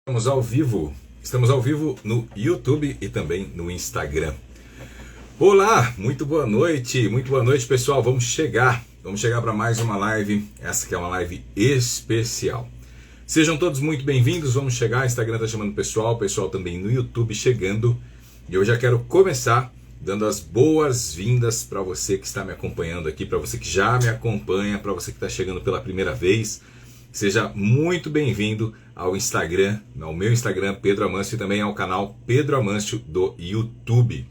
Estamos ao vivo no YouTube e também no Instagram. Olá, muito boa noite pessoal, vamos chegar para mais uma live, essa que é uma live especial. Sejam todos muito bem-vindos, vamos chegar, o Instagram está chamando o pessoal também no YouTube chegando. E eu já quero começar dando as boas-vindas para você que está me acompanhando aqui, para você que já me acompanha, para você que está chegando pela primeira vez. Seja muito bem-vindo ao Instagram, ao meu Instagram, Pedro Amâncio, e também ao canal Pedro Amâncio do YouTube.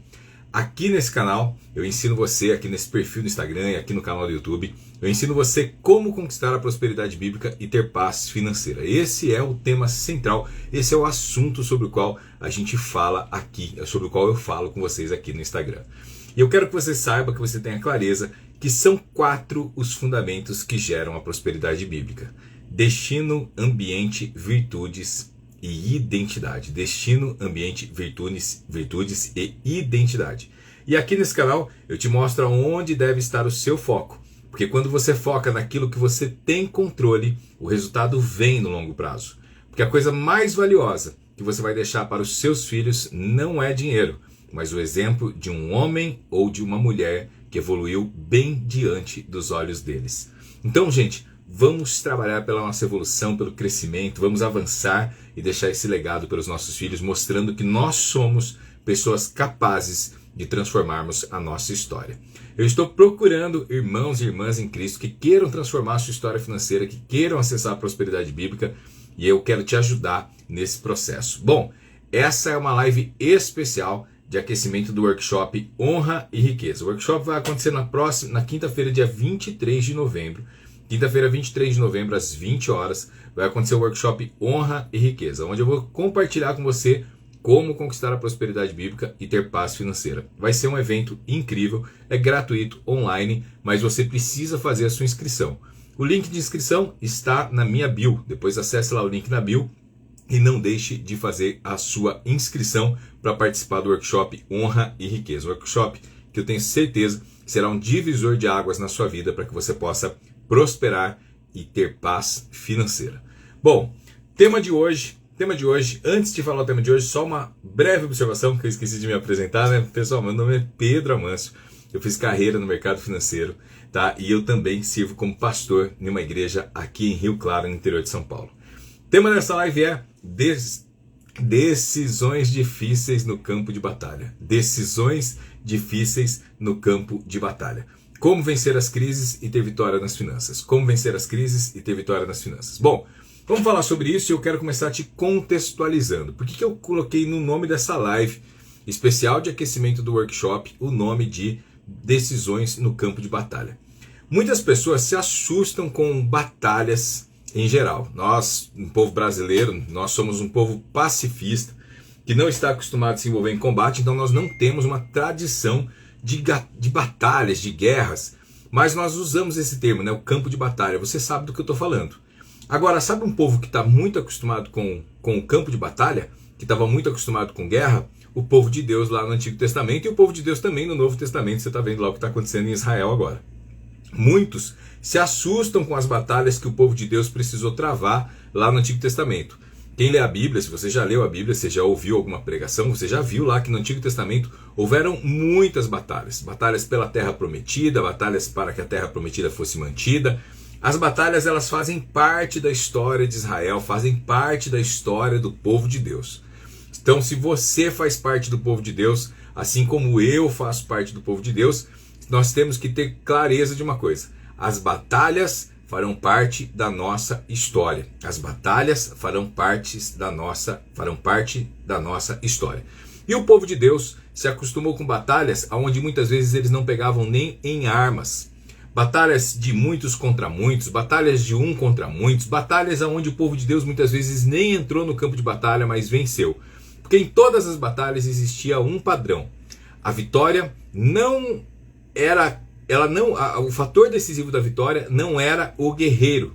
Aqui nesse canal, eu ensino você, aqui nesse perfil do Instagram e aqui no canal do YouTube, eu ensino você como conquistar a prosperidade bíblica e ter paz financeira. Esse é o tema central, esse é o assunto sobre o qual a gente fala aqui, sobre o qual eu falo com vocês aqui no Instagram. E eu quero que você saiba, que você tenha clareza, que são 4 os fundamentos que geram a prosperidade bíblica. Destino, ambiente, virtudes e identidade. Destino, ambiente, virtudes e identidade. E aqui nesse canal eu te mostro onde deve estar o seu foco. Porque quando você foca naquilo que você tem controle, o resultado vem no longo prazo. Porque a coisa mais valiosa que você vai deixar para os seus filhos não é dinheiro, mas o exemplo de um homem ou de uma mulher que evoluiu bem diante dos olhos deles. Então, gente, vamos trabalhar pela nossa evolução, pelo crescimento, vamos avançar e deixar esse legado pelos nossos filhos, mostrando que nós somos pessoas capazes de transformarmos a nossa história. Eu estou procurando irmãos e irmãs em Cristo que queiram transformar a sua história financeira, que queiram acessar a prosperidade bíblica, e eu quero te ajudar nesse processo. Bom, essa é uma live especial de aquecimento do workshop Honra e Riqueza. O workshop vai acontecer na quinta-feira, dia 23 de novembro. Quinta-feira, 23 de novembro, às 20 horas, vai acontecer o workshop Honra e Riqueza, onde eu vou compartilhar com você como conquistar a prosperidade bíblica e ter paz financeira. Vai ser um evento incrível, é gratuito, online, mas você precisa fazer a sua inscrição. O link de inscrição está na minha bio, depois acesse lá o link na bio e não deixe de fazer a sua inscrição para participar do workshop Honra e Riqueza. Um workshop que eu tenho certeza será um divisor de águas na sua vida para que você possa prosperar e ter paz financeira. Bom, tema de hoje, antes de falar o tema de hoje, só uma breve observação que eu esqueci de me apresentar, né? Pessoal, meu nome é Pedro Amâncio, eu fiz carreira no mercado financeiro, tá? E eu também sirvo como pastor em uma igreja aqui em Rio Claro, no interior de São Paulo. O tema dessa live é decisões difíceis no campo de batalha. Decisões difíceis no campo de batalha. Como vencer as crises e ter vitória nas finanças. Como vencer as crises e ter vitória nas finanças. Bom, vamos falar sobre isso e eu quero começar te contextualizando. Por que eu coloquei no nome dessa live especial de aquecimento do workshop o nome de decisões no campo de batalha? Muitas pessoas se assustam com batalhas em geral. Nós, um povo brasileiro, nós somos um povo pacifista que não está acostumado a se envolver em combate, então nós não temos uma tradição de batalhas, de guerras, mas nós usamos esse termo, né, o campo de batalha. Você sabe do que eu estou falando. Agora, sabe um povo que está muito acostumado com o campo de batalha, que estava muito acostumado com guerra? O povo de Deus lá no Antigo Testamento e o povo de Deus também no Novo Testamento. Você está vendo lá o que está acontecendo em Israel agora. Muitos se assustam com as batalhas que o povo de Deus precisou travar lá no Antigo Testamento. Quem lê a Bíblia, se você já leu a Bíblia, você já ouviu alguma pregação, você já viu lá que no Antigo Testamento houveram muitas batalhas. Batalhas pela terra prometida, batalhas para que a terra prometida fosse mantida. As batalhas, elas fazem parte da história de Israel, fazem parte da história do povo de Deus. Então, se você faz parte do povo de Deus, assim como eu faço parte do povo de Deus, nós temos que ter clareza de uma coisa. As batalhas farão parte da nossa história. As batalhas farão parte da nossa história. E o povo de Deus se acostumou com batalhas onde muitas vezes eles não pegavam nem em armas. Batalhas de muitos contra muitos, batalhas de um contra muitos, batalhas onde o povo de Deus muitas vezes nem entrou no campo de batalha, mas venceu. Porque em todas as batalhas existia um padrão. A vitória não era... o fator decisivo da vitória não era o guerreiro,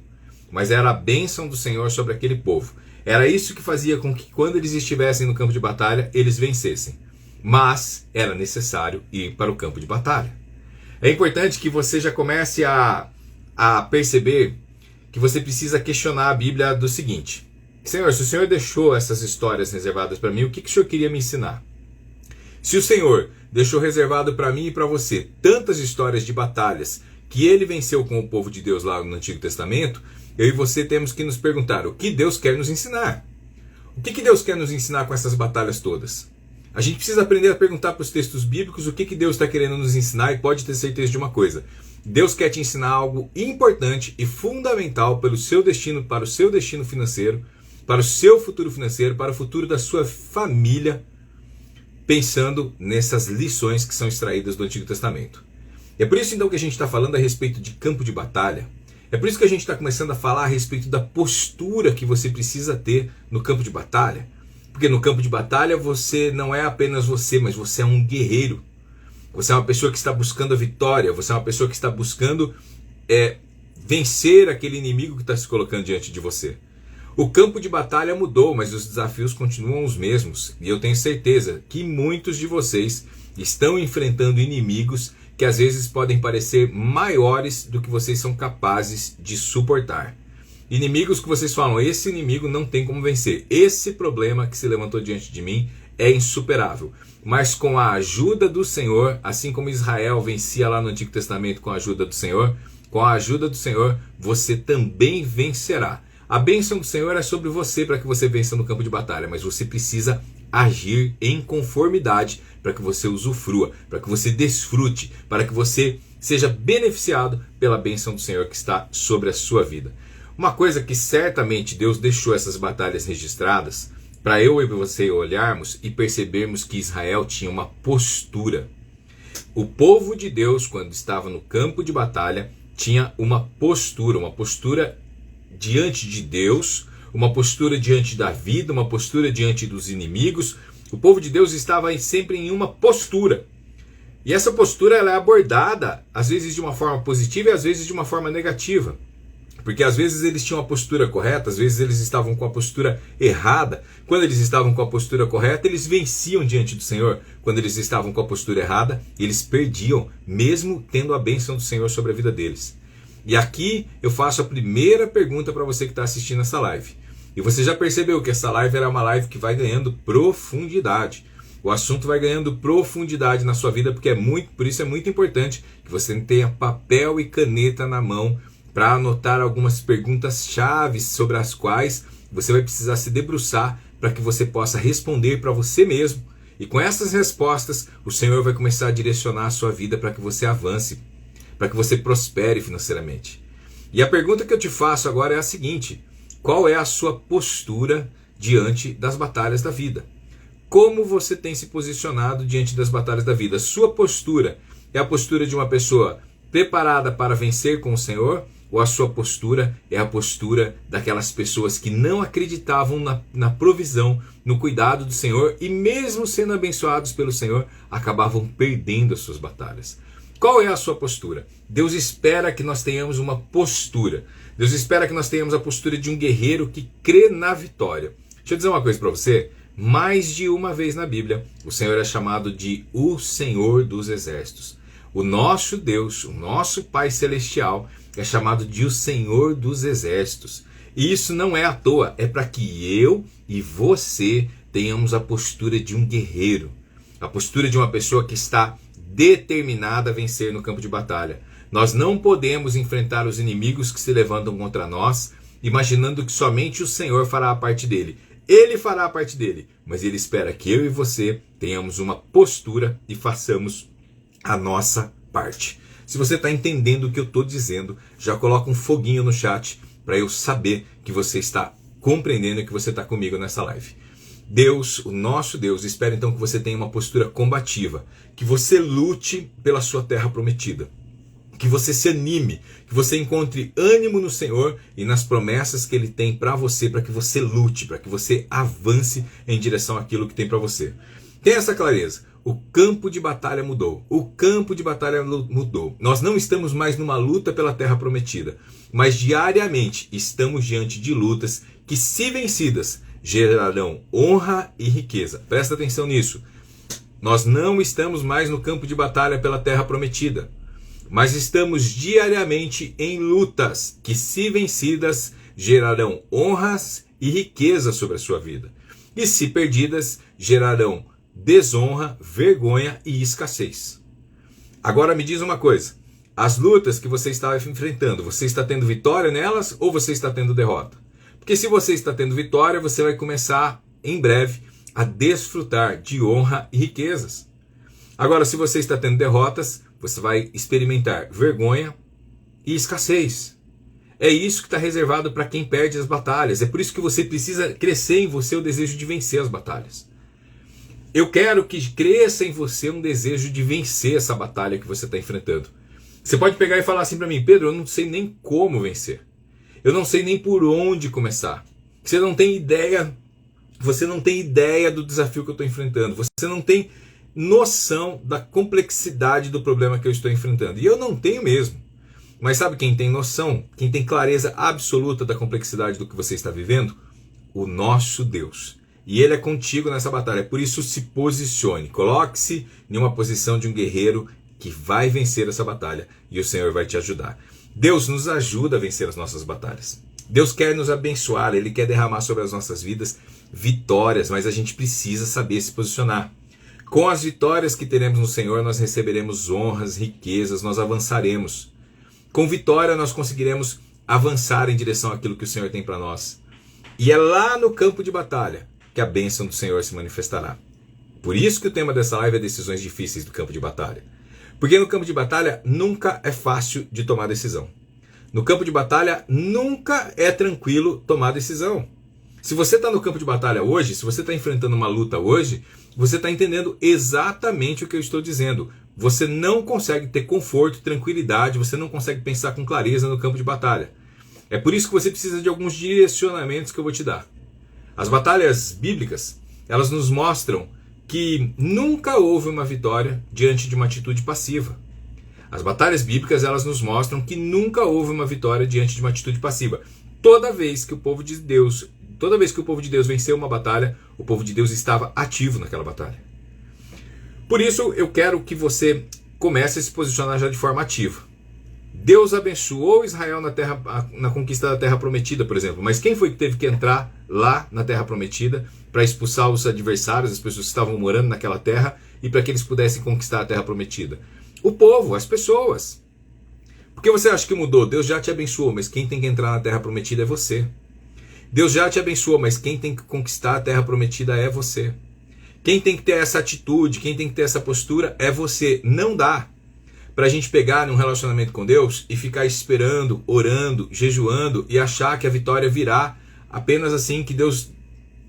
mas era a bênção do Senhor sobre aquele povo. Era isso que fazia com que quando eles estivessem no campo de batalha, eles vencessem. Mas era necessário ir para o campo de batalha. É importante que você já comece a perceber que você precisa questionar a Bíblia do seguinte. Senhor, se o Senhor deixou essas histórias reservadas para mim, o que o Senhor queria me ensinar? Se o Senhor deixou reservado para mim e para você tantas histórias de batalhas que ele venceu com o povo de Deus lá no Antigo Testamento, eu e você temos que nos perguntar o que Deus quer nos ensinar. O que Deus quer nos ensinar com essas batalhas todas? A gente precisa aprender a perguntar para os textos bíblicos o que Deus está querendo nos ensinar, e pode ter certeza de uma coisa: Deus quer te ensinar algo importante e fundamental para o seu destino financeiro, para o seu futuro financeiro, para o futuro da sua família, pensando nessas lições que são extraídas do Antigo Testamento. É por isso então que a gente está falando a respeito de campo de batalha. É por isso que a gente está começando a falar a respeito da postura que você precisa ter no campo de batalha. Porque no campo de batalha você não é apenas você, mas você é um guerreiro. Você é uma pessoa que está buscando a vitória, você é uma pessoa que está buscando vencer aquele inimigo que está se colocando diante de você. O campo de batalha mudou, mas os desafios continuam os mesmos. E eu tenho certeza que muitos de vocês estão enfrentando inimigos que às vezes podem parecer maiores do que vocês são capazes de suportar. Inimigos que vocês falam, esse inimigo não tem como vencer. Esse problema que se levantou diante de mim é insuperável. Mas com a ajuda do Senhor, assim como Israel vencia lá no Antigo Testamento com a ajuda do Senhor, com a ajuda do Senhor, você também vencerá. A bênção do Senhor é sobre você para que você vença no campo de batalha, mas você precisa agir em conformidade para que você usufrua, para que você desfrute, para que você seja beneficiado pela bênção do Senhor que está sobre a sua vida. Uma coisa que certamente Deus deixou essas batalhas registradas para eu e você olharmos e percebermos que Israel tinha uma postura. O povo de Deus, quando estava no campo de batalha, tinha uma postura diante de Deus, uma postura diante da vida, uma postura diante dos inimigos. O povo de Deus estava sempre em uma postura. E essa postura ela é abordada, às vezes de uma forma positiva e às vezes de uma forma negativa. Porque às vezes eles tinham a postura correta, às vezes eles estavam com a postura errada. Quando eles estavam com a postura correta, eles venciam diante do Senhor. Quando eles estavam com a postura errada, eles perdiam, mesmo tendo a bênção do Senhor sobre a vida deles. E aqui eu faço a primeira pergunta para você que está assistindo essa live. E você já percebeu que essa live era uma live que vai ganhando profundidade. O assunto vai ganhando profundidade na sua vida, porque por isso é muito importante que você tenha papel e caneta na mão para anotar algumas perguntas chaves sobre as quais você vai precisar se debruçar para que você possa responder para você mesmo. E com essas respostas, o Senhor vai começar a direcionar a sua vida para que você avance, para que você prospere financeiramente. E a pergunta que eu te faço agora é a seguinte: qual é a sua postura diante das batalhas da vida? Como você tem se posicionado diante das batalhas da vida? Sua postura é a postura de uma pessoa preparada para vencer com o Senhor? Ou a sua postura é a postura daquelas pessoas que não acreditavam na provisão, no cuidado do Senhor e mesmo sendo abençoados pelo Senhor, acabavam perdendo as suas batalhas? Qual é a sua postura? Deus espera que nós tenhamos uma postura. Deus espera que nós tenhamos a postura de um guerreiro que crê na vitória. Deixa eu dizer uma coisa para você. Mais de uma vez na Bíblia, o Senhor é chamado de o Senhor dos Exércitos. O nosso Deus, o nosso Pai Celestial, é chamado de o Senhor dos Exércitos. E isso não é à toa, é para que eu e você tenhamos a postura de um guerreiro. A postura de uma pessoa que está determinada a vencer no campo de batalha. Nós não podemos enfrentar os inimigos que se levantam contra nós, imaginando que somente o Senhor fará a parte dele. Ele fará a parte dele, mas ele espera que eu e você tenhamos uma postura e façamos a nossa parte. Se você está entendendo o que eu estou dizendo, já coloca um foguinho no chat para eu saber que você está compreendendo e que você está comigo nessa live. Deus, o nosso Deus, espera então que você tenha uma postura combativa, que você lute pela sua terra prometida, que você se anime, que você encontre ânimo no Senhor e nas promessas que Ele tem para você, para que você lute, para que você avance em direção àquilo que tem para você. Tenha essa clareza. O campo de batalha mudou. O campo de batalha mudou. Nós não estamos mais numa luta pela terra prometida, mas diariamente estamos diante de lutas que, se vencidas, gerarão honra e riqueza. Presta atenção nisso. Nós não estamos mais no campo de batalha pela terra prometida, mas estamos diariamente em lutas que, se vencidas, gerarão honras e riqueza sobre a sua vida. E se perdidas, gerarão desonra, vergonha e escassez. Agora me diz uma coisa, as lutas que você está enfrentando, você está tendo vitória nelas ou você está tendo derrota? Porque se você está tendo vitória, você vai começar em breve a desfrutar de honra e riquezas. Agora, se você está tendo derrotas, você vai experimentar vergonha e escassez. É isso que está reservado para quem perde as batalhas. É por isso que você precisa crescer em você o desejo de vencer as batalhas. Eu quero que cresça em você um desejo de vencer essa batalha que você está enfrentando. Você pode pegar e falar assim para mim, Pedro, eu não sei nem como vencer. Eu não sei nem por onde começar. Você não tem ideia do desafio que eu estou enfrentando. Você não tem noção da complexidade do problema que eu estou enfrentando. E eu não tenho mesmo. Mas sabe quem tem noção, quem tem clareza absoluta da complexidade do que você está vivendo? O nosso Deus. E Ele é contigo nessa batalha. Por isso se posicione. Coloque-se em uma posição de um guerreiro que vai vencer essa batalha. E o Senhor vai te ajudar. Deus nos ajuda a vencer as nossas batalhas. Deus quer nos abençoar. Ele quer derramar sobre as nossas vidas vitórias. Mas a gente precisa saber se posicionar. Com as vitórias que teremos no Senhor, nós receberemos honras, riquezas, nós avançaremos. Com vitória nós conseguiremos avançar em direção àquilo que o Senhor tem para nós. E é lá no campo de batalha que a bênção do Senhor se manifestará. Por isso que o tema dessa live é decisões difíceis do campo de batalha. Porque no campo de batalha nunca é fácil de tomar decisão. No campo de batalha nunca é tranquilo tomar decisão. Se você está no campo de batalha hoje, se você está enfrentando uma luta hoje, você está entendendo exatamente o que eu estou dizendo. Você não consegue ter conforto, tranquilidade, você não consegue pensar com clareza no campo de batalha. É por isso que você precisa de alguns direcionamentos que eu vou te dar. As batalhas bíblicas, elas nos mostram que nunca houve uma vitória diante de uma atitude passiva. As batalhas bíblicas, elas nos mostram que nunca houve uma vitória diante de uma atitude passiva. Toda vez que o povo de Deus venceu uma batalha, o povo de Deus estava ativo naquela batalha. Por isso, eu quero que você comece a se posicionar já de forma ativa. Deus abençoou Israel na conquista da Terra Prometida, por exemplo. Mas quem foi que teve que entrar lá na Terra Prometida para expulsar os adversários, as pessoas que estavam morando naquela terra, e para que eles pudessem conquistar a Terra Prometida? O povo, as pessoas. Por que você acha que mudou? Deus já te abençoou, mas quem tem que entrar na Terra Prometida é você. Deus já te abençoou, mas quem tem que conquistar a Terra Prometida é você. Quem tem que ter essa atitude, quem tem que ter essa postura é você. Não dá para a gente pegar num relacionamento com Deus e ficar esperando, orando, jejuando e achar que a vitória virá apenas assim, que Deus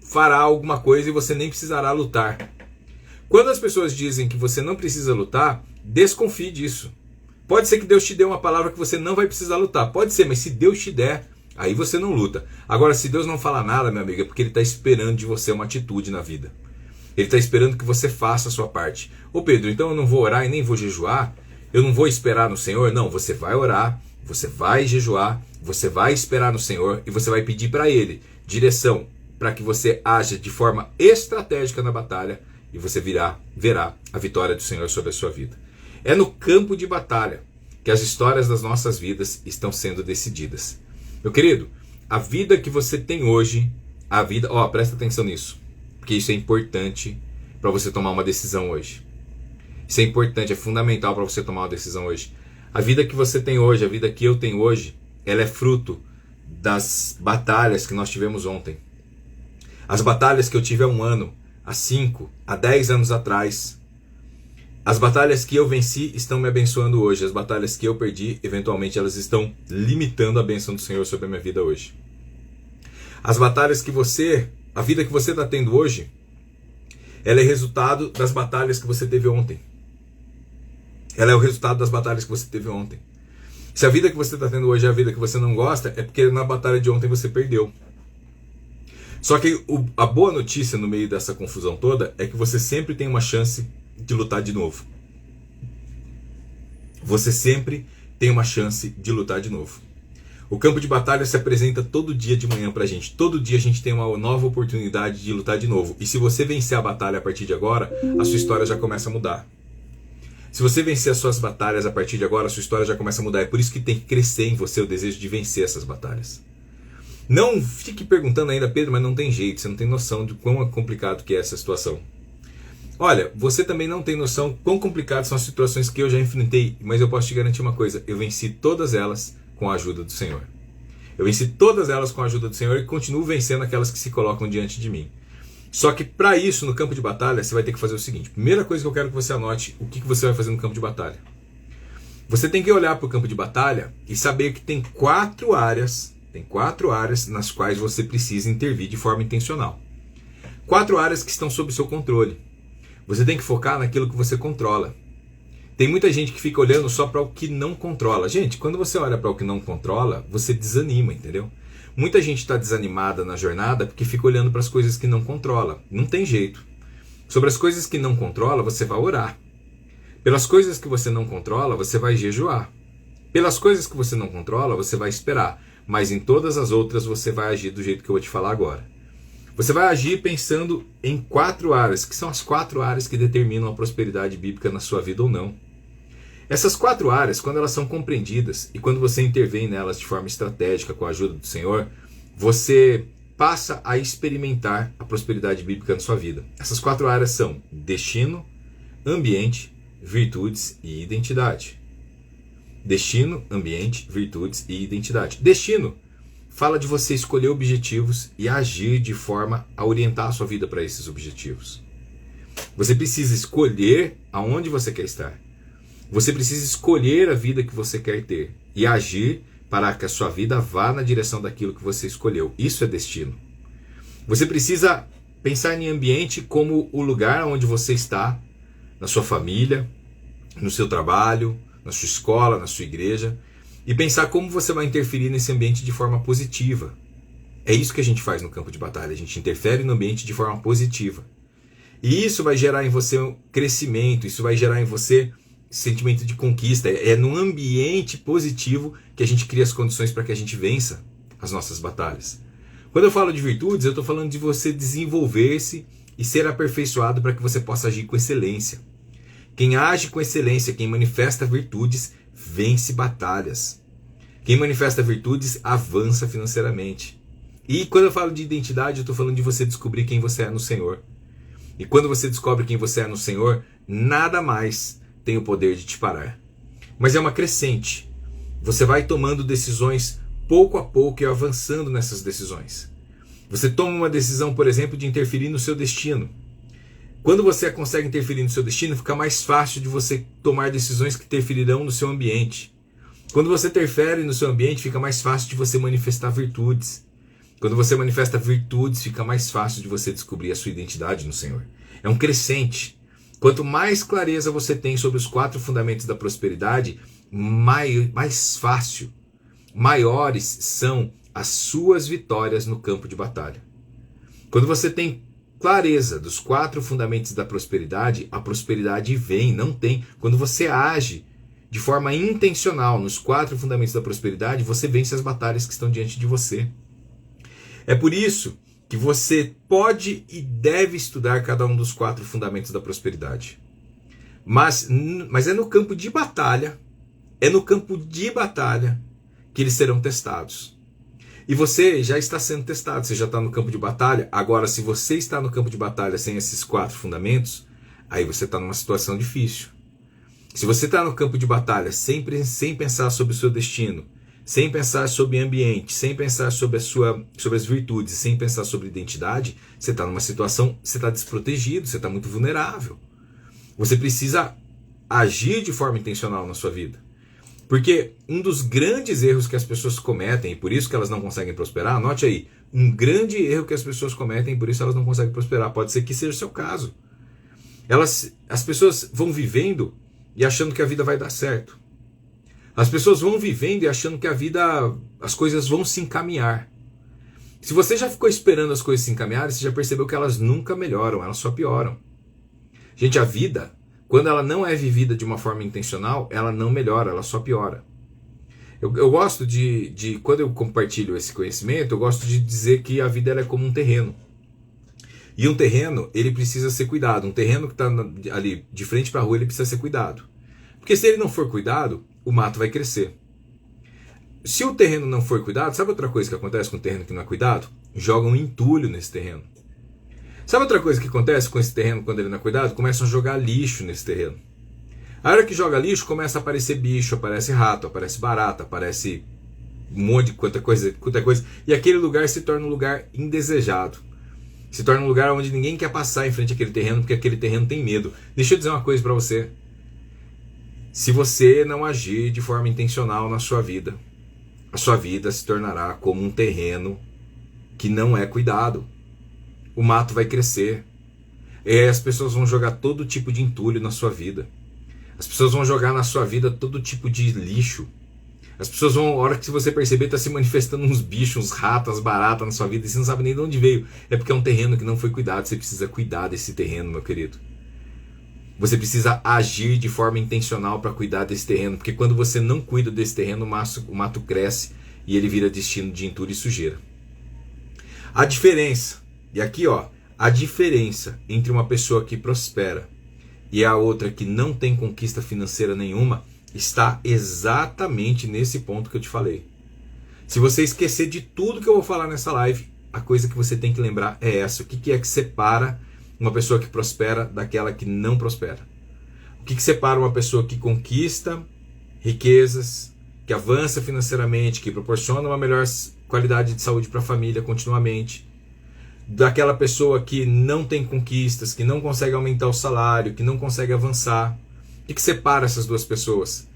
fará alguma coisa e você nem precisará lutar. Quando as pessoas dizem que você não precisa lutar, desconfie disso. Pode ser que Deus te dê uma palavra que você não vai precisar lutar. Pode ser, mas se Deus te der, aí você não luta. Agora, se Deus não falar nada, meu amigo, é porque Ele está esperando de você uma atitude na vida. Ele está esperando que você faça a sua parte. Ô Pedro, então eu não vou orar e nem vou jejuar? Eu não vou esperar no Senhor? Não, você vai orar, você vai jejuar, você vai esperar no Senhor e você vai pedir para Ele direção para que você haja de forma estratégica na batalha e você verá a vitória do Senhor sobre a sua vida. É no campo de batalha que as histórias das nossas vidas estão sendo decididas. Meu querido, a vida que você tem hoje, presta atenção nisso, porque isso é importante para você tomar uma decisão hoje. Isso é importante, é fundamental para você tomar uma decisão hoje. A vida que você tem hoje, a vida que eu tenho hoje, ela é fruto das batalhas que nós tivemos ontem. As batalhas que eu tive há 1 ano, há 5, há 10 anos atrás. As batalhas que eu venci estão me abençoando hoje. As batalhas que eu perdi, eventualmente elas estão limitando a bênção do Senhor sobre a minha vida hoje. As batalhas que a vida que você está tendo hoje, ela é resultado das batalhas que você teve ontem. Ela é o resultado das batalhas que você teve ontem. Se a vida que você está tendo hoje é a vida que você não gosta, é porque na batalha de ontem você perdeu. Só que a boa notícia no meio dessa confusão toda é que você sempre tem uma chance de lutar de novo. Você sempre tem uma chance de lutar de novo. O campo de batalha se apresenta todo dia de manhã pra gente. Todo dia a gente tem uma nova oportunidade de lutar de novo. E se você vencer a batalha a partir de agora, a sua história já começa a mudar. Se você vencer as suas batalhas a partir de agora, a sua história já começa a mudar. É por isso que tem que crescer em você o desejo de vencer essas batalhas. Não fique perguntando ainda, Pedro, mas não tem jeito, você não tem noção de quão complicado que é essa situação. Olha, você também não tem noção quão complicadas são as situações que eu já enfrentei, mas eu posso te garantir uma coisa, eu venci todas elas com a ajuda do Senhor. Eu venci todas elas com a ajuda do Senhor e continuo vencendo aquelas que se colocam diante de mim. Só que para isso, no campo de batalha, você vai ter que fazer o seguinte. Primeira coisa que eu quero que você anote, o que você vai fazer no campo de batalha. Você tem que olhar para o campo de batalha e saber que tem quatro áreas nas quais você precisa intervir de forma intencional. 4 áreas que estão sob seu controle. Você tem que focar naquilo que você controla. Tem muita gente que fica olhando só para o que não controla. Gente, quando você olha para o que não controla, você desanima, entendeu? Muita gente está desanimada na jornada porque fica olhando para as coisas que não controla. Não tem jeito. Sobre as coisas que não controla, você vai orar. Pelas coisas que você não controla, você vai jejuar. Pelas coisas que você não controla, você vai esperar. Mas em todas as outras, você vai agir do jeito que eu vou te falar agora. Você vai agir pensando em 4 áreas, que são as 4 áreas que determinam a prosperidade bíblica na sua vida ou não. Essas 4 áreas, quando elas são compreendidas e quando você intervém nelas de forma estratégica com a ajuda do Senhor, você passa a experimentar a prosperidade bíblica na sua vida. Essas 4 áreas são destino, ambiente, virtudes e identidade. Destino, ambiente, virtudes e identidade. Destino fala de você escolher objetivos e agir de forma a orientar a sua vida para esses objetivos. Você precisa escolher aonde você quer estar. Você precisa escolher a vida que você quer ter e agir para que a sua vida vá na direção daquilo que você escolheu. Isso é destino. Você precisa pensar em ambiente como o lugar onde você está, na sua família, no seu trabalho, na sua escola, na sua igreja, e pensar como você vai interferir nesse ambiente de forma positiva. É isso que a gente faz no campo de batalha, a gente interfere no ambiente de forma positiva. E isso vai gerar em você um crescimento, isso vai gerar em você sentimento de conquista. É no ambiente positivo que a gente cria as condições para que a gente vença as nossas batalhas. Quando eu falo de virtudes, eu estou falando de você desenvolver-se e ser aperfeiçoado para que você possa agir com excelência. Quem age com excelência, quem manifesta virtudes, vence batalhas. Quem manifesta virtudes, avança financeiramente. E quando eu falo de identidade, eu estou falando de você descobrir quem você é no Senhor. E quando você descobre quem você é no Senhor, nada mais tem o poder de te parar. Mas é uma crescente. Você vai tomando decisões pouco a pouco e avançando nessas decisões. Você toma uma decisão, por exemplo, de interferir no seu destino. Quando você consegue interferir no seu destino, fica mais fácil de você tomar decisões que interferirão no seu ambiente. Quando você interfere no seu ambiente, fica mais fácil de você manifestar virtudes. Quando você manifesta virtudes, fica mais fácil de você descobrir a sua identidade no Senhor. É um crescente. Quanto mais clareza você tem sobre os 4 fundamentos da prosperidade, mais fácil, maiores são as suas vitórias no campo de batalha. Quando você tem clareza dos 4 fundamentos da prosperidade, a prosperidade vem, não tem. Quando você age de forma intencional nos 4 fundamentos da prosperidade, você vence as batalhas que estão diante de você. É por isso que você pode e deve estudar cada um dos 4 fundamentos da prosperidade. Mas é no campo de batalha, que eles serão testados. E você já está sendo testado, você já está no campo de batalha. Agora, se você está no campo de batalha sem esses 4 fundamentos, aí você está numa situação difícil. Se você está no campo de batalha sem pensar sobre o seu destino, sem pensar sobre ambiente, sem pensar sobre as virtudes, sem pensar sobre identidade, você está numa situação, você está desprotegido, você está muito vulnerável. Você precisa agir de forma intencional na sua vida. Porque um dos grandes erros que as pessoas cometem, e por isso que elas não conseguem prosperar, anote aí, um grande erro que as pessoas cometem, e por isso elas não conseguem prosperar, pode ser que seja o seu caso. As pessoas vão vivendo e achando que a vida vai dar certo. As pessoas vão vivendo e achando que as coisas vão se encaminhar. Se você já ficou esperando as coisas se encaminharem, você já percebeu que elas nunca melhoram, elas só pioram. Gente, a vida, quando ela não é vivida de uma forma intencional, ela não melhora, ela só piora. Eu gosto quando eu compartilho esse conhecimento, eu gosto de dizer que a vida ela é como um terreno. E um terreno, ele precisa ser cuidado. Um terreno que está ali de frente para a rua, ele precisa ser cuidado. Porque se ele não for cuidado, o mato vai crescer. Se o terreno não for cuidado, sabe outra coisa que acontece com o terreno que não é cuidado? Jogam entulho nesse terreno. Sabe outra coisa que acontece com esse terreno quando ele não é cuidado? Começam a jogar lixo nesse terreno. A hora que joga lixo, começa a aparecer bicho, aparece rato, aparece barata, aparece um monte de quanta coisa. E aquele lugar se torna um lugar indesejado. Se torna um lugar onde ninguém quer passar em frente àquele terreno, porque aquele terreno tem medo. Deixa eu dizer uma coisa para você. Se você não agir de forma intencional na sua vida, a sua vida se tornará como um terreno que não é cuidado. O mato vai crescer. As pessoas vão jogar todo tipo de entulho na sua vida. As pessoas vão jogar na sua vida todo tipo de lixo. As pessoas vão, a hora que você perceber, tá se manifestando uns bichos, uns ratos, umas baratas na sua vida e você não sabe nem de onde veio. É porque é um terreno que não foi cuidado. Você precisa cuidar desse terreno, meu querido. Você precisa agir de forma intencional para cuidar desse terreno, porque quando você não cuida desse terreno, o mato cresce e ele vira destino de entulho e sujeira. A diferença, e aqui ó, a diferença entre uma pessoa que prospera e a outra que não tem conquista financeira nenhuma está exatamente nesse ponto que eu te falei. Se você esquecer de tudo que eu vou falar nessa live, a coisa que você tem que lembrar é essa. O que é que separa uma pessoa que prospera daquela que não prospera? O que separa uma pessoa que conquista riquezas, que avança financeiramente, que proporciona uma melhor qualidade de saúde para a família continuamente, daquela pessoa que não tem conquistas, que não consegue aumentar o salário, que não consegue avançar? O que separa essas duas pessoas?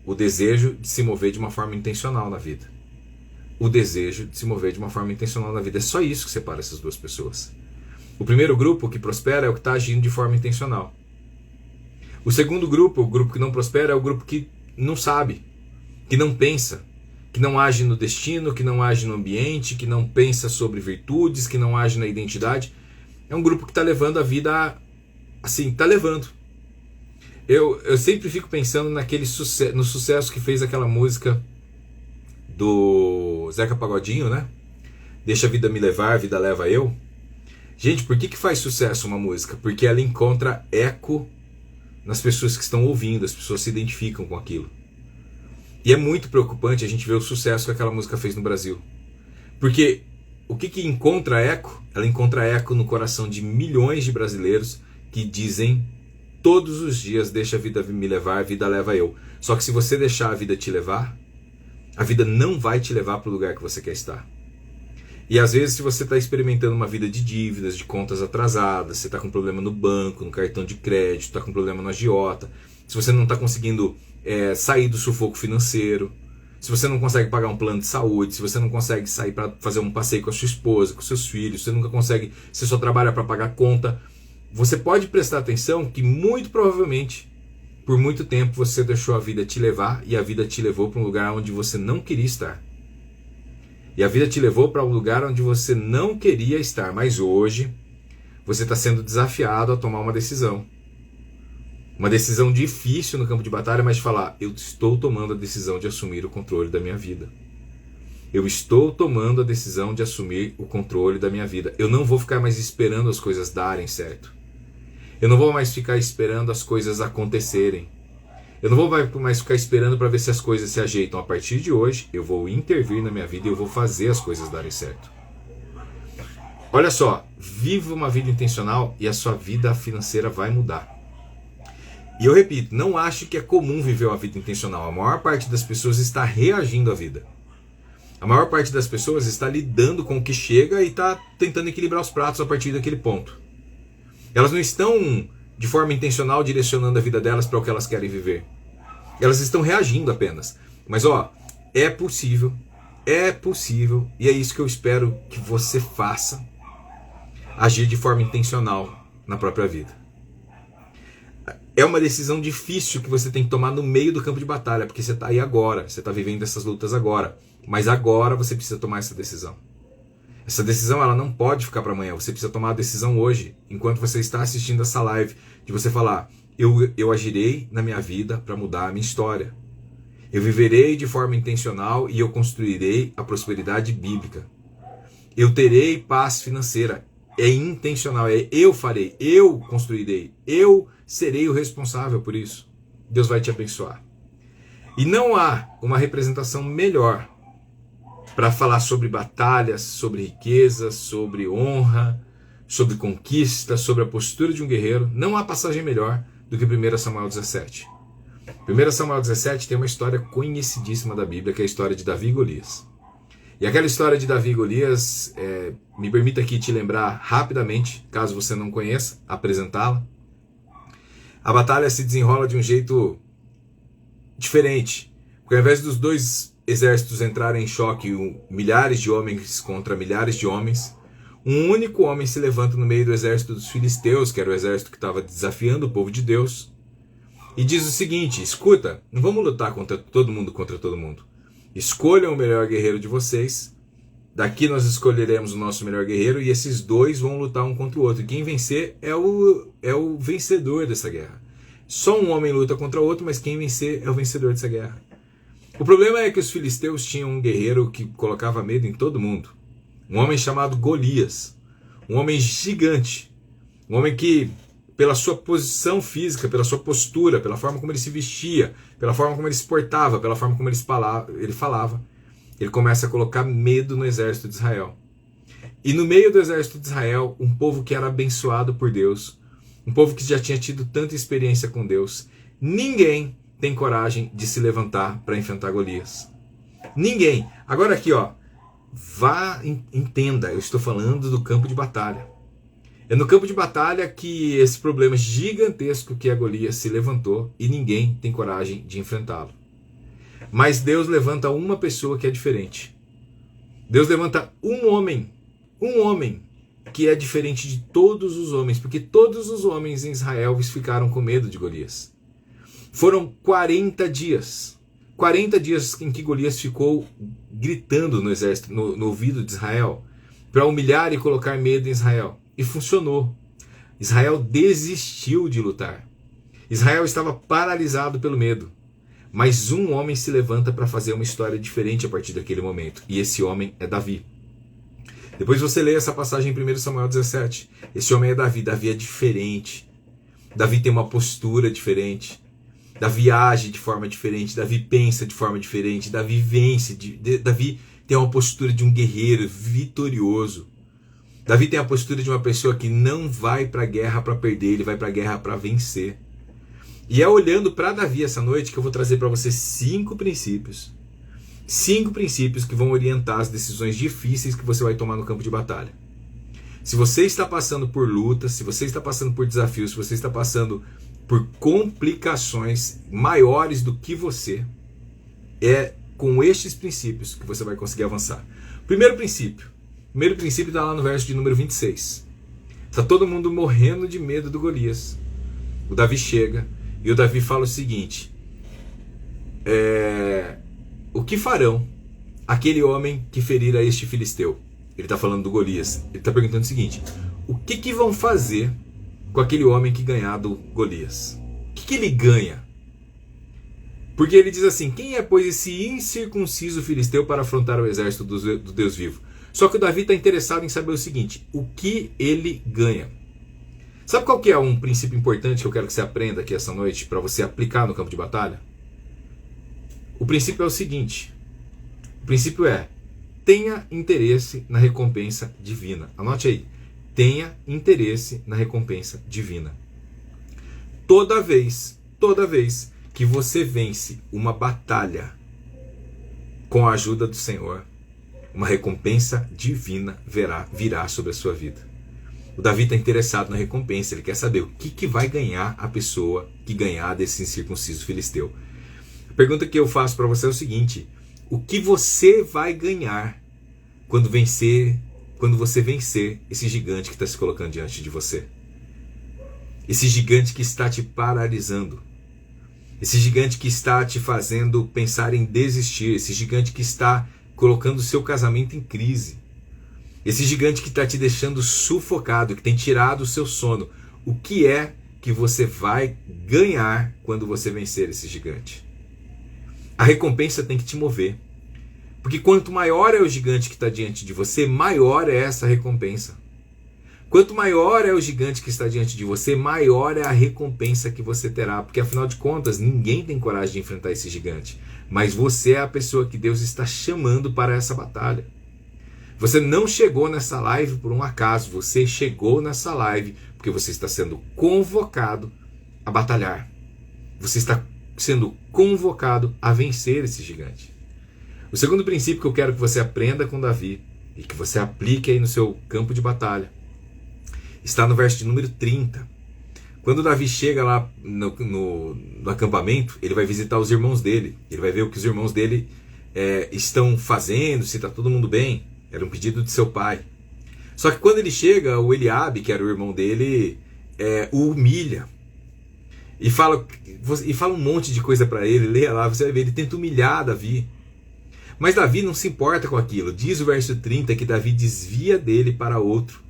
O desejo de se mover de uma forma intencional na vida. O desejo de se mover de uma forma intencional na vida. É só isso que separa essas duas pessoas. O primeiro grupo, que prospera, é o que está agindo de forma intencional. O segundo grupo, o grupo que não prospera, é o grupo que não sabe, que não pensa, que não age no destino, que não age no ambiente, que não pensa sobre virtudes, que não age na identidade. É um grupo que está levando a vida assim, está levando. Eu sempre fico pensando no sucesso que fez aquela música do Zeca Pagodinho, né? Deixa a vida me levar, a vida leva eu. Gente, por que faz sucesso uma música? Porque ela encontra eco nas pessoas que estão ouvindo, as pessoas se identificam com aquilo. E é muito preocupante a gente ver o sucesso que aquela música fez no Brasil. Porque o que encontra eco? Ela encontra eco no coração de milhões de brasileiros que dizem todos os dias: deixa a vida me levar, a vida leva eu. Só que se você deixar a vida te levar, a vida não vai te levar para o lugar que você quer estar. E às vezes, se você está experimentando uma vida de dívidas, de contas atrasadas, você está com problema no banco, no cartão de crédito, está com problema no agiota, se você não está conseguindo sair do sufoco financeiro, se você não consegue pagar um plano de saúde, se você não consegue sair para fazer um passeio com a sua esposa, com seus filhos, você nunca consegue, você só trabalha para pagar conta, você pode prestar atenção que muito provavelmente, por muito tempo, você deixou a vida te levar e a vida te levou para um lugar onde você não queria estar. E a vida te levou para um lugar onde você não queria estar, mas hoje você está sendo desafiado a tomar uma decisão. Uma decisão difícil no campo de batalha, mas de falar: eu estou tomando a decisão de assumir o controle da minha vida. Eu estou tomando a decisão de assumir o controle da minha vida. Eu não vou ficar mais esperando as coisas darem certo. Eu não vou mais ficar esperando as coisas acontecerem. Eu não vou mais ficar esperando para ver se as coisas se ajeitam. A partir de hoje, eu vou intervir na minha vida e eu vou fazer as coisas darem certo. Olha só, viva uma vida intencional e a sua vida financeira vai mudar. E eu repito, não acho que é comum viver uma vida intencional. A maior parte das pessoas está reagindo à vida. A maior parte das pessoas está lidando com o que chega e está tentando equilibrar os pratos a partir daquele ponto. Elas não estão de forma intencional direcionando a vida delas para o que elas querem viver. Elas estão reagindo apenas. Mas é possível, e é isso que eu espero que você faça, agir de forma intencional na própria vida. É uma decisão difícil que você tem que tomar no meio do campo de batalha, porque você está aí agora, você está vivendo essas lutas agora. Mas agora você precisa tomar essa decisão. Essa decisão ela não pode ficar para amanhã, você precisa tomar a decisão hoje, enquanto você está assistindo essa live, de você falar: eu agirei na minha vida para mudar a minha história. Eu viverei de forma intencional e eu construirei a prosperidade bíblica. Eu terei paz financeira. É intencional, eu farei, eu construirei, eu serei o responsável por isso. Deus vai te abençoar. E não há uma representação melhor para falar sobre batalhas, sobre riqueza, sobre honra, sobre conquista, sobre a postura de um guerreiro. Não há passagem melhor do que 1 Samuel 17. 1 Samuel 17 tem uma história conhecidíssima da Bíblia, que é a história de Davi e Golias. E aquela história de Davi e Golias, me permita aqui te lembrar rapidamente, caso você não conheça, apresentá-la. A batalha se desenrola de um jeito diferente, porque ao invés dos dois exércitos entrarem em choque, milhares de homens contra milhares de homens, um único homem se levanta no meio do exército dos filisteus, que era o exército que estava desafiando o povo de Deus, e diz o seguinte: escuta, não vamos lutar contra todo mundo. Escolham o melhor guerreiro de vocês, daqui nós escolheremos o nosso melhor guerreiro, e esses dois vão lutar um contra o outro, e quem vencer é o vencedor dessa guerra. Só um homem luta contra o outro, mas quem vencer é o vencedor dessa guerra. O problema é que os filisteus tinham um guerreiro que colocava medo em todo mundo. Um homem chamado Golias. Um homem gigante. Um homem que, pela sua posição física, pela sua postura, pela forma como ele se vestia, pela forma como ele se portava, pela forma como ele falava, ele começa a colocar medo no exército de Israel. E no meio do exército de Israel, um povo que era abençoado por Deus, um povo que já tinha tido tanta experiência com Deus, ninguém tem coragem de se levantar para enfrentar Golias. Ninguém. Agora aqui, entenda, eu estou falando do campo de batalha. É no campo de batalha que esse problema gigantesco que é Golias se levantou e ninguém tem coragem de enfrentá-lo. Mas Deus levanta uma pessoa que é diferente. Deus levanta um homem que é diferente de todos os homens, porque todos os homens em Israel ficaram com medo de Golias. Foram 40 dias em que Golias ficou gritando no exército, no ouvido de Israel, para humilhar e colocar medo em Israel. E funcionou. Israel desistiu de lutar. Israel estava paralisado pelo medo. Mas um homem se levanta para fazer uma história diferente a partir daquele momento. E esse homem é Davi. Depois você lê essa passagem em 1 Samuel 17. Esse homem é Davi. Davi é diferente. Davi tem uma postura diferente. Davi age de forma diferente, Davi pensa de forma diferente, Davi vence, Davi tem uma postura de um guerreiro vitorioso. Davi tem a postura de uma pessoa que não vai para a guerra para perder, ele vai para a guerra para vencer. E é olhando para Davi essa noite que eu vou trazer para você 5 princípios. 5 princípios que vão orientar as decisões difíceis que você vai tomar no campo de batalha. Se você está passando por lutas, se você está passando por desafios, se você está passando por complicações maiores do que você, é com estes princípios que você vai conseguir avançar. Primeiro princípio está lá no verso de número 26. Está todo mundo morrendo de medo do Golias. O Davi chega e o Davi fala o seguinte: o que farão aquele homem que ferir a este filisteu? Ele está falando do Golias. Ele está perguntando o seguinte: o que vão fazer com aquele homem que ganhar do Golias? O que ele ganha? Porque ele diz assim: quem é, pois, esse incircunciso filisteu para afrontar o exército do Deus vivo? Só que o Davi está interessado em saber o seguinte: o que ele ganha? Sabe qual que é um princípio importante que eu quero que você aprenda aqui essa noite para você aplicar no campo de batalha? O princípio é o seguinte: o princípio é: tenha interesse na recompensa divina. Anote aí: tenha interesse na recompensa divina. Toda vez que você vence uma batalha com a ajuda do Senhor, uma recompensa divina virá sobre a sua vida. O Davi está interessado na recompensa, ele quer saber o que vai ganhar a pessoa que ganhar desse incircunciso filisteu. A pergunta que eu faço para você é o seguinte: o que você vai ganhar quando você vencer esse gigante que está se colocando diante de você? Esse gigante que está te paralisando. Esse gigante que está te fazendo pensar em desistir. Esse gigante que está colocando o seu casamento em crise. Esse gigante que está te deixando sufocado, que tem tirado o seu sono. O que é que você vai ganhar quando você vencer esse gigante? A recompensa tem que te mover. Porque quanto maior é o gigante que está diante de você, maior é essa recompensa. Quanto maior é o gigante que está diante de você, maior é a recompensa que você terá. Porque afinal de contas, ninguém tem coragem de enfrentar esse gigante. mas você é a pessoa que Deus está chamando para essa batalha. Você não chegou nessa live por um acaso, você chegou nessa live porque você está sendo convocado a batalhar. Você está sendo convocado a vencer esse gigante. O segundo princípio que eu quero que você aprenda com Davi e que você aplique aí no seu campo de batalha está no verso de número 30. Quando Davi chega lá no acampamento, ele vai visitar os irmãos dele. Ele vai ver o que os irmãos dele estão fazendo, se está todo mundo bem. Era um pedido de seu pai. Só que quando ele chega, o Eliabe, que era o irmão dele, o humilha. E fala um monte de coisa para ele. Leia lá, você vai ver, ele tenta humilhar Davi. Mas Davi não se importa com aquilo. Diz o verso 30 que Davi desvia dele para outro.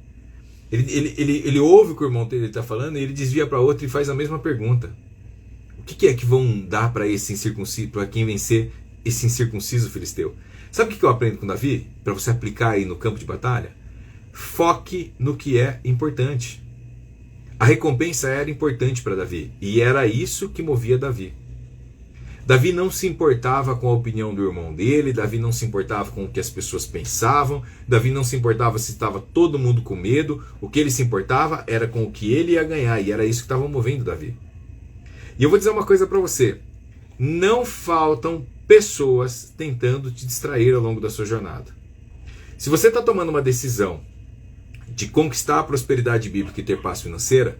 Ele ouve o que o irmão dele está falando e ele desvia para outro e faz a mesma pergunta. O que é que vão dar para esse incircunciso, para quem vencer esse incircunciso filisteu? Sabe o que eu aprendo com Davi? Para você aplicar aí no campo de batalha? Foque no que é importante. A recompensa era importante para Davi. E era isso que movia Davi. Davi não se importava com a opinião do irmão dele, Davi não se importava com o que as pessoas pensavam, Davi não se importava se estava todo mundo com medo, o que ele se importava era com o que ele ia ganhar, e era isso que estava movendo Davi. E eu vou dizer uma coisa para você, não faltam pessoas tentando te distrair ao longo da sua jornada. Se você está tomando uma decisão de conquistar a prosperidade bíblica e ter paz financeira,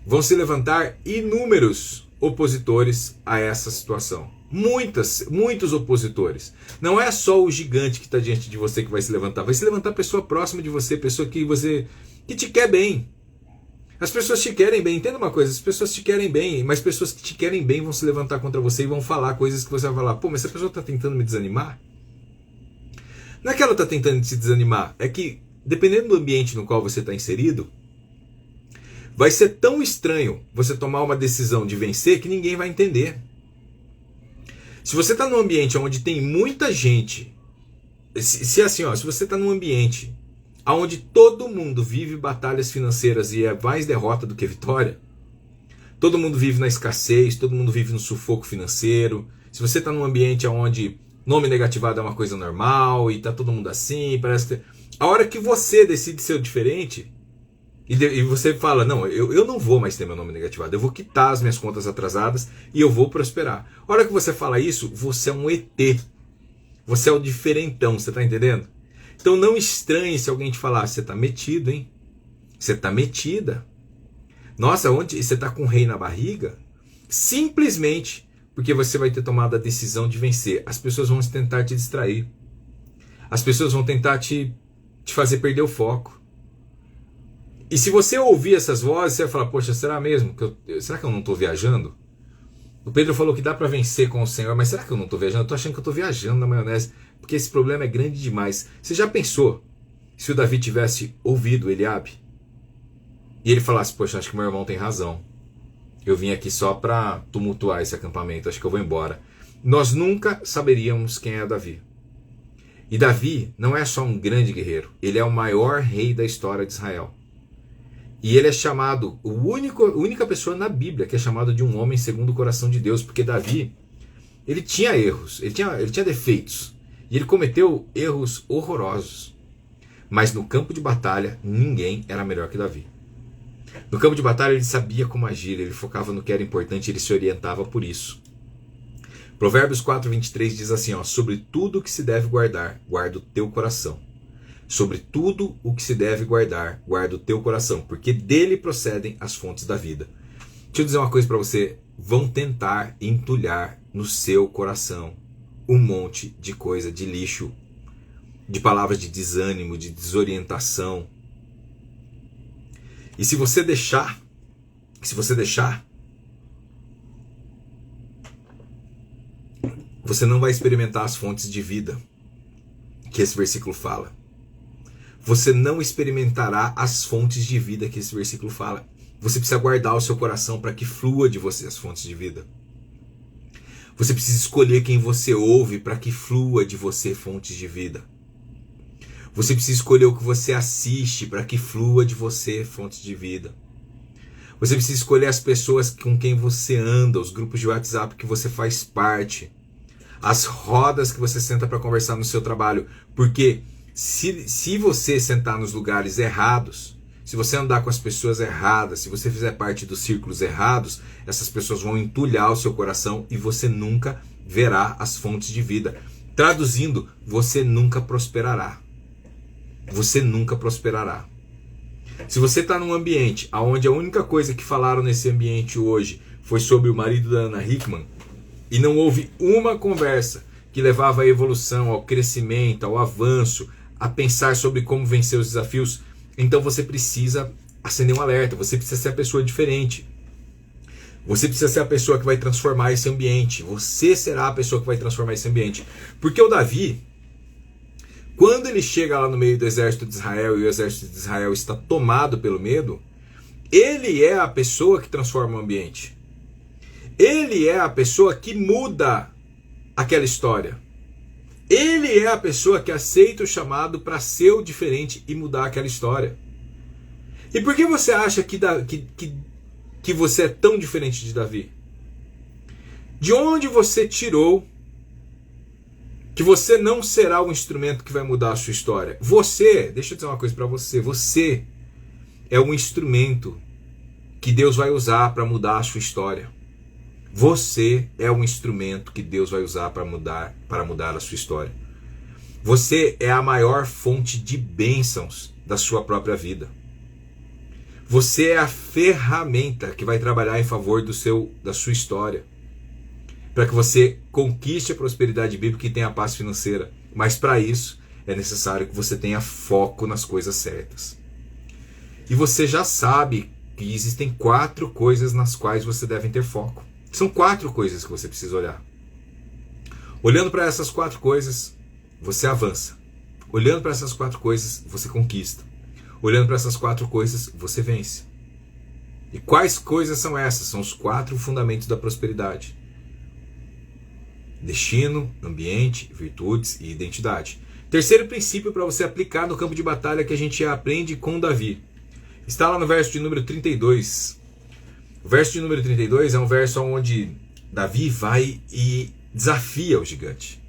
vão se levantar inúmeros opositores a essa situação. Muitos opositores. Não é só o gigante que está diante de você que vai se levantar a pessoa próxima de você, pessoa que te quer bem. As pessoas te querem bem, entenda uma coisa, as pessoas te querem bem, mas pessoas que te querem bem vão se levantar contra você e vão falar coisas que você vai falar, pô, mas essa pessoa está tentando me desanimar? Não é que ela está tentando te desanimar, é que dependendo do ambiente no qual você está inserido, vai ser tão estranho você tomar uma decisão de vencer que ninguém vai entender. Se você está num ambiente onde tem muita gente, se você está num ambiente onde todo mundo vive batalhas financeiras e é mais derrota do que vitória, todo mundo vive na escassez, todo mundo vive no sufoco financeiro, se você está num ambiente onde nome negativado é uma coisa normal e está todo mundo assim, parece que a hora que você decide ser diferente, e você fala, não, eu não vou mais ter meu nome negativado, eu vou quitar as minhas contas atrasadas e eu vou prosperar. A hora que você fala isso, você é um ET. Você é o diferentão, você está entendendo? Então não estranhe se alguém te falar, você está metido, hein? Você está metida. Nossa, onde você está com o rei na barriga? Simplesmente porque você vai ter tomado a decisão de vencer. As pessoas vão tentar te distrair. As pessoas vão tentar te fazer perder o foco. E se você ouvir essas vozes, você vai falar, poxa, será mesmo? Será que eu não estou viajando? O Pedro falou que dá para vencer com o Senhor, mas será que eu não estou viajando? Eu estou achando que eu estou viajando na maionese, porque esse problema é grande demais. Você já pensou se o Davi tivesse ouvido Eliabe? E ele falasse, poxa, acho que meu irmão tem razão. Eu vim aqui só para tumultuar esse acampamento, acho que eu vou embora. Nós nunca saberíamos quem é Davi. E Davi não é só um grande guerreiro, ele é o maior rei da história de Israel. E ele é chamado, a única pessoa na Bíblia que é chamado de um homem segundo o coração de Deus, porque Davi, ele tinha erros, ele tinha defeitos, e ele cometeu erros horrorosos. Mas no campo de batalha, ninguém era melhor que Davi. No campo de batalha, ele sabia como agir, ele focava no que era importante, ele se orientava por isso. Provérbios 4:23 diz assim, sobre tudo o que se deve guardar, guarda o teu coração. Sobre tudo o que se deve guardar, guarda o teu coração, porque dele procedem as fontes da vida. Deixa eu dizer uma coisa para você, vão tentar entulhar no seu coração um monte de coisa, de lixo, de palavras de desânimo, de desorientação. E se você deixar, você não vai experimentar as fontes de vida que esse versículo fala. Você não experimentará as fontes de vida que esse versículo fala. Você precisa guardar o seu coração para que flua de você as fontes de vida. Você precisa escolher quem você ouve para que flua de você fontes de vida. Você precisa escolher o que você assiste para que flua de você fontes de vida. Você precisa escolher as pessoas com quem você anda, os grupos de WhatsApp que você faz parte, as rodas que você senta para conversar no seu trabalho. Porque se você sentar nos lugares errados, se você andar com as pessoas erradas, se você fizer parte dos círculos errados, essas pessoas vão entulhar o seu coração e você nunca verá as fontes de vida. Traduzindo, você nunca prosperará. Você nunca prosperará. Se você está num ambiente onde a única coisa que falaram nesse ambiente hoje foi sobre o marido da Ana Hickman, e não houve uma conversa que levava à evolução, ao crescimento, ao avanço, a pensar sobre como vencer os desafios, então você precisa acender um alerta, você precisa ser a pessoa diferente. Você precisa ser a pessoa que vai transformar esse ambiente. Você será a pessoa que vai transformar esse ambiente. Porque o Davi, quando ele chega lá no meio do exército de Israel e o exército de Israel está tomado pelo medo, ele é a pessoa que transforma o ambiente. Ele é a pessoa que muda aquela história. Ele é a pessoa que aceita o chamado para ser o diferente e mudar aquela história. E por que você acha que você é tão diferente de Davi? De onde você tirou que você não será o instrumento que vai mudar a sua história? Deixa eu dizer uma coisa para você, você é um instrumento que Deus vai usar para mudar a sua história. Você é um instrumento que Deus vai usar para mudar a sua história. Você é a maior fonte de bênçãos da sua própria vida. Você é a ferramenta que vai trabalhar em favor da sua história, para que você conquiste a prosperidade bíblica e tenha a paz financeira. Mas para isso é necessário que você tenha foco nas coisas certas. E você já sabe que existem 4 coisas nas quais você deve ter foco. São 4 coisas que você precisa olhar. Olhando para essas 4 coisas, você avança. Olhando para essas 4 coisas, você conquista. Olhando para essas 4 coisas, você vence. E quais coisas são essas? São os 4 fundamentos da prosperidade: destino, ambiente, virtudes e identidade. Terceiro princípio para você aplicar no campo de batalha que a gente aprende com Davi. Está lá no verso de número 32. O verso de número 32 é um verso onde Davi vai e desafia o gigante.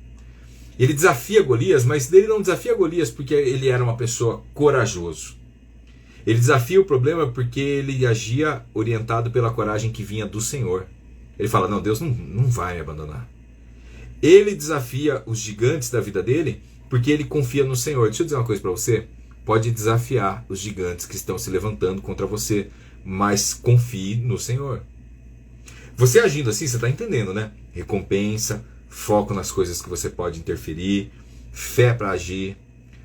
Ele desafia Golias, mas ele não desafia Golias porque ele era uma pessoa corajoso. Ele desafia o problema porque ele agia orientado pela coragem que vinha do Senhor. Ele fala, não, Deus não vai me abandonar. Ele desafia os gigantes da vida dele porque ele confia no Senhor. Deixa eu dizer uma coisa para você. Pode desafiar os gigantes que estão se levantando contra você, mas confie no Senhor. Você agindo assim, você está entendendo, né? Recompensa, foco nas coisas que você pode interferir, fé para agir,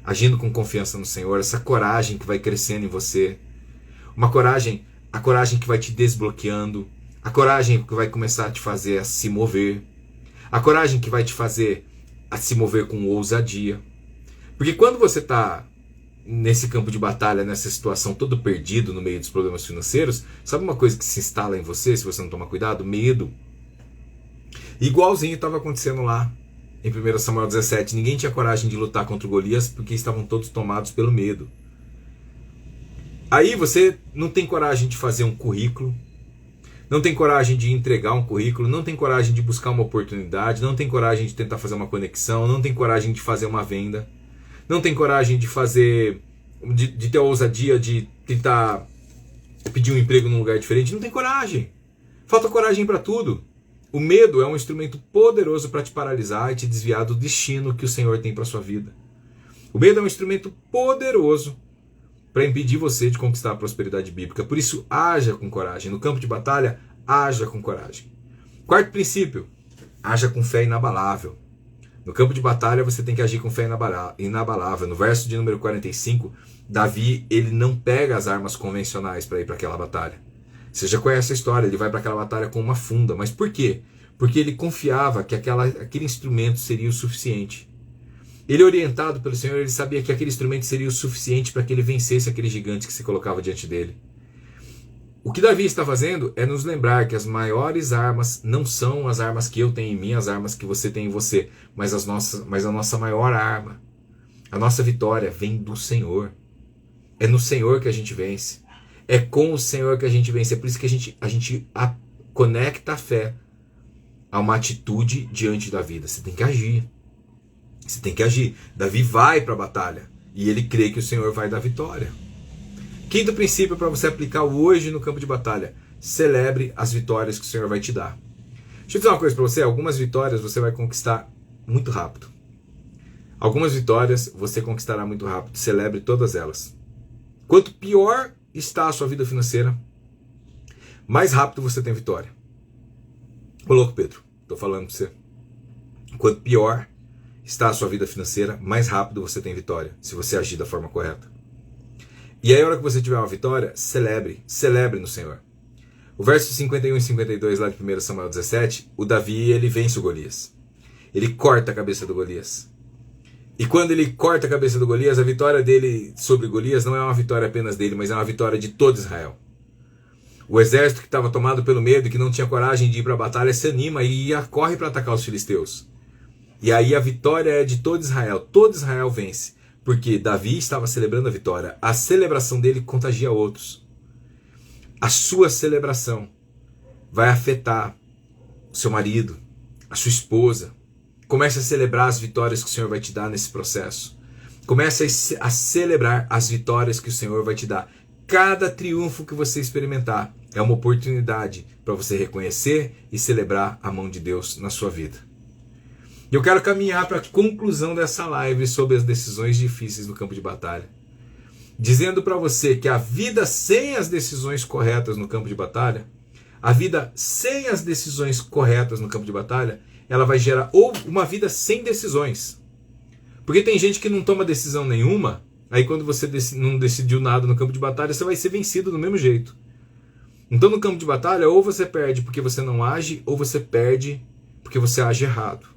agindo com confiança no Senhor, essa coragem que vai crescendo em você, a coragem que vai te desbloqueando, a coragem que vai começar a te fazer a se mover, a coragem que vai te fazer a se mover com ousadia. Porque quando você está nesse campo de batalha, nessa situação todo perdido no meio dos problemas financeiros, sabe uma coisa que se instala em você se você não tomar cuidado? Medo. Igualzinho estava acontecendo lá em 1 Samuel 17. Ninguém tinha coragem de lutar contra o Golias porque estavam todos tomados pelo medo. Aí você não tem coragem de fazer um currículo, não tem coragem de entregar um currículo, não tem coragem de buscar uma oportunidade, não tem coragem de tentar fazer uma conexão, não tem coragem de fazer uma venda, não tem coragem de ter a ousadia de tentar pedir um emprego num lugar diferente, não tem coragem. Falta coragem para tudo. O medo é um instrumento poderoso para te paralisar e te desviar do destino que o Senhor tem para sua vida. O medo é um instrumento poderoso para impedir você de conquistar a prosperidade bíblica. Por isso, haja com coragem. No campo de batalha, haja com coragem. Quarto princípio, haja com fé inabalável. No campo de batalha, você tem que agir com fé inabalável. No verso de número 45, Davi, ele não pega as armas convencionais para ir para aquela batalha. Você já conhece a história, ele vai para aquela batalha com uma funda. Mas por quê? Porque ele confiava que aquele instrumento seria o suficiente. Ele, orientado pelo Senhor, ele sabia que aquele instrumento seria o suficiente para que ele vencesse aquele gigante que se colocava diante dele. O que Davi está fazendo é nos lembrar que as maiores armas não são as armas que eu tenho em mim, as armas que você tem em você, mas a nossa maior arma, a nossa vitória vem do Senhor. É no Senhor que a gente vence. É com o Senhor que a gente vence. É por isso que a gente conecta a fé a uma atitude diante da vida. Você tem que agir. Você tem que agir. Davi vai para a batalha e ele crê que o Senhor vai dar vitória. Quinto princípio para você aplicar hoje no campo de batalha: celebre as vitórias que o Senhor vai te dar. Deixa eu dizer uma coisa para você: algumas vitórias você vai conquistar muito rápido. Algumas vitórias você conquistará muito rápido. Celebre todas elas. Quanto pior está a sua vida financeira, mais rápido você tem vitória. Ô louco, Pedro, estou falando para você. Quanto pior está a sua vida financeira, mais rápido você tem vitória, se você agir da forma correta. E aí, a hora que você tiver uma vitória, celebre no Senhor. O verso 51 e 52 lá de 1 Samuel 17, o Davi, ele vence o Golias. Ele corta a cabeça do Golias. E quando ele corta a cabeça do Golias, a vitória dele sobre Golias não é uma vitória apenas dele, mas é uma vitória de todo Israel. O exército que estava tomado pelo medo e que não tinha coragem de ir para a batalha se anima e corre para atacar os filisteus. E aí a vitória é de todo Israel vence, porque Davi estava celebrando a vitória. A celebração dele contagia outros. A sua celebração vai afetar o seu marido, a sua esposa. Comece a celebrar as vitórias que o Senhor vai te dar nesse processo. Comece a celebrar as vitórias que o Senhor vai te dar. Cada triunfo que você experimentar é uma oportunidade para você reconhecer e celebrar a mão de Deus na sua vida. E eu quero caminhar para a conclusão dessa live sobre as decisões difíceis no campo de batalha, dizendo para você que a vida sem as decisões corretas no campo de batalha, ela vai gerar ou uma vida sem decisões. Porque tem gente que não toma decisão nenhuma, aí quando você não decidiu nada no campo de batalha, você vai ser vencido do mesmo jeito. Então no campo de batalha, ou você perde porque você não age, ou você perde porque você age errado.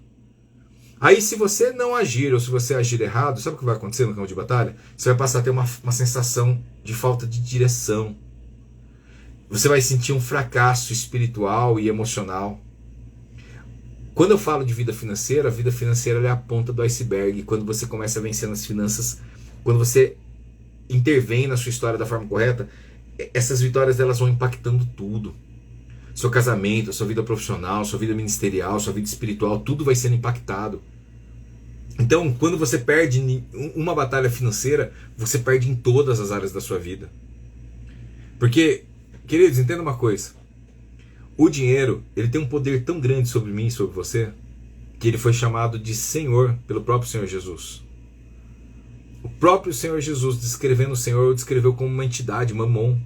Aí se você não agir, ou se você agir errado, sabe o que vai acontecer no campo de batalha? Você vai passar a ter uma sensação de falta de direção. Você vai sentir um fracasso espiritual e emocional. Quando eu falo de vida financeira, a vida financeira é a ponta do iceberg. Quando você começa a vencer nas finanças, quando você intervém na sua história da forma correta, essas vitórias elas vão impactando tudo. Seu casamento, sua vida profissional, sua vida ministerial, sua vida espiritual, tudo vai sendo impactado. Então, quando você perde uma batalha financeira, você perde em todas as áreas da sua vida. Porque, queridos, entenda uma coisa. O dinheiro, ele tem um poder tão grande sobre mim e sobre você, que ele foi chamado de Senhor pelo próprio Senhor Jesus. O próprio Senhor Jesus, descrevendo o Senhor, o descreveu como uma entidade, Mamon.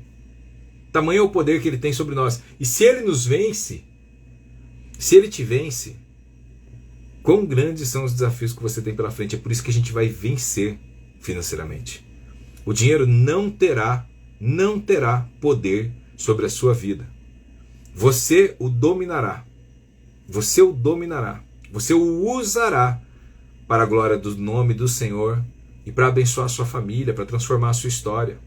Tamanho é o poder que ele tem sobre nós. E se ele nos vence, se ele te vence, quão grandes são os desafios que você tem pela frente. É por isso que a gente vai vencer financeiramente. O dinheiro não terá poder sobre a sua vida. Você o dominará. Você o dominará. Você o usará para a glória do nome do Senhor e para abençoar a sua família, para transformar a sua história.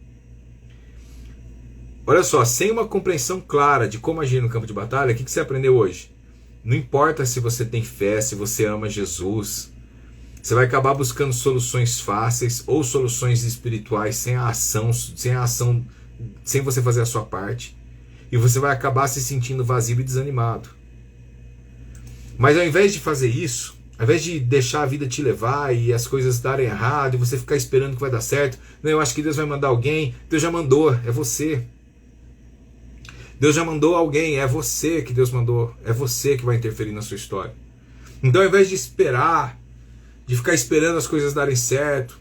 Olha só, sem uma compreensão clara de como agir no campo de batalha, o que você aprendeu hoje? Não importa se você tem fé, se você ama Jesus, você vai acabar buscando soluções fáceis ou soluções espirituais sem a ação, sem você fazer a sua parte. E você vai acabar se sentindo vazio e desanimado. Mas ao invés de fazer isso, ao invés de deixar a vida te levar e as coisas darem errado e você ficar esperando que vai dar certo, não, eu acho que Deus vai mandar alguém. Deus já mandou, é você. Deus já mandou alguém, é você que Deus mandou. É você que vai interferir na sua história. Então ao invés de esperar, de ficar esperando as coisas darem certo,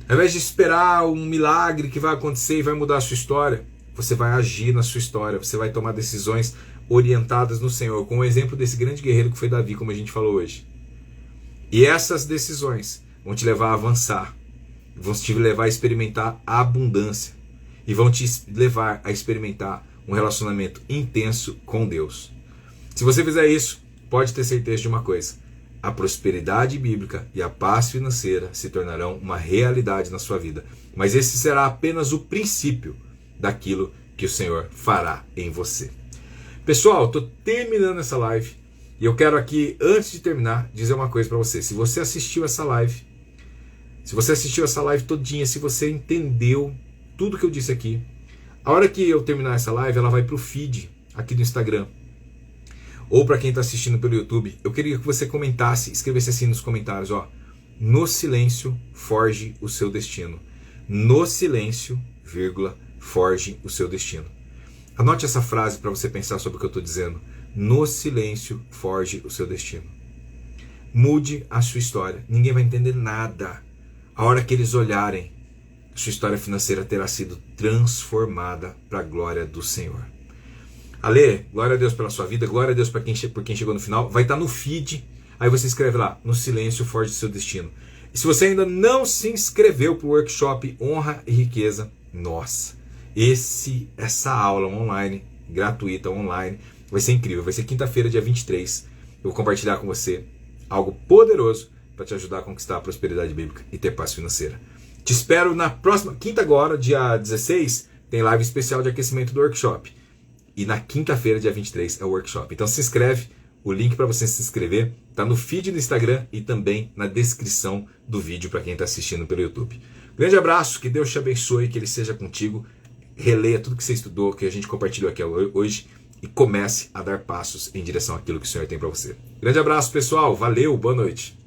ao invés de esperar um milagre que vai acontecer e vai mudar a sua história, você vai agir na sua história, você vai tomar decisões orientadas no Senhor, com o exemplo desse grande guerreiro que foi Davi, como a gente falou hoje. E essas decisões vão te levar a avançar, vão te levar a experimentar a abundância e vão te levar a experimentar um relacionamento intenso com Deus. Se você fizer isso, pode ter certeza de uma coisa: a prosperidade bíblica e a paz financeira se tornarão uma realidade na sua vida. Mas esse será apenas o princípio daquilo que o Senhor fará em você. Pessoal, estou terminando essa live e eu quero aqui, antes de terminar, dizer uma coisa para você. Se você assistiu essa live todinha, se você entendeu tudo que eu disse aqui, a hora que eu terminar essa live, ela vai para o feed aqui do Instagram. ou para quem está assistindo pelo YouTube, eu queria que você comentasse, escrevesse assim nos comentários, ó, no silêncio forge o seu destino. No silêncio, vírgula, forge o seu destino. Anote essa frase para você pensar sobre o que eu estou dizendo. No silêncio, forge o seu destino. Mude a sua história. Ninguém vai entender nada. A hora que eles olharem, a sua história financeira terá sido transformada para a glória do Senhor. Ale, glória a Deus pela sua vida, glória a Deus por quem chegou no final. Vai estar no feed, aí você escreve lá, no silêncio forge o seu destino. E se você ainda não se inscreveu para o workshop Honra e Riqueza, nossa, essa aula online, gratuita, online, vai ser incrível. Vai ser quinta-feira, dia 23. Eu vou compartilhar com você algo poderoso para te ajudar a conquistar a prosperidade bíblica e ter paz financeira. Te espero na próxima quinta agora, dia 16, tem live especial de aquecimento do workshop. E na quinta-feira, dia 23, é o workshop. Então se inscreve, o link para você se inscrever está no feed do Instagram e também na descrição do vídeo para quem está assistindo pelo YouTube. Grande abraço, que Deus te abençoe, que Ele seja contigo. Releia tudo que você estudou, que a gente compartilhou aqui hoje e comece a dar passos em direção àquilo que o Senhor tem para você. Grande abraço, pessoal. Valeu, boa noite.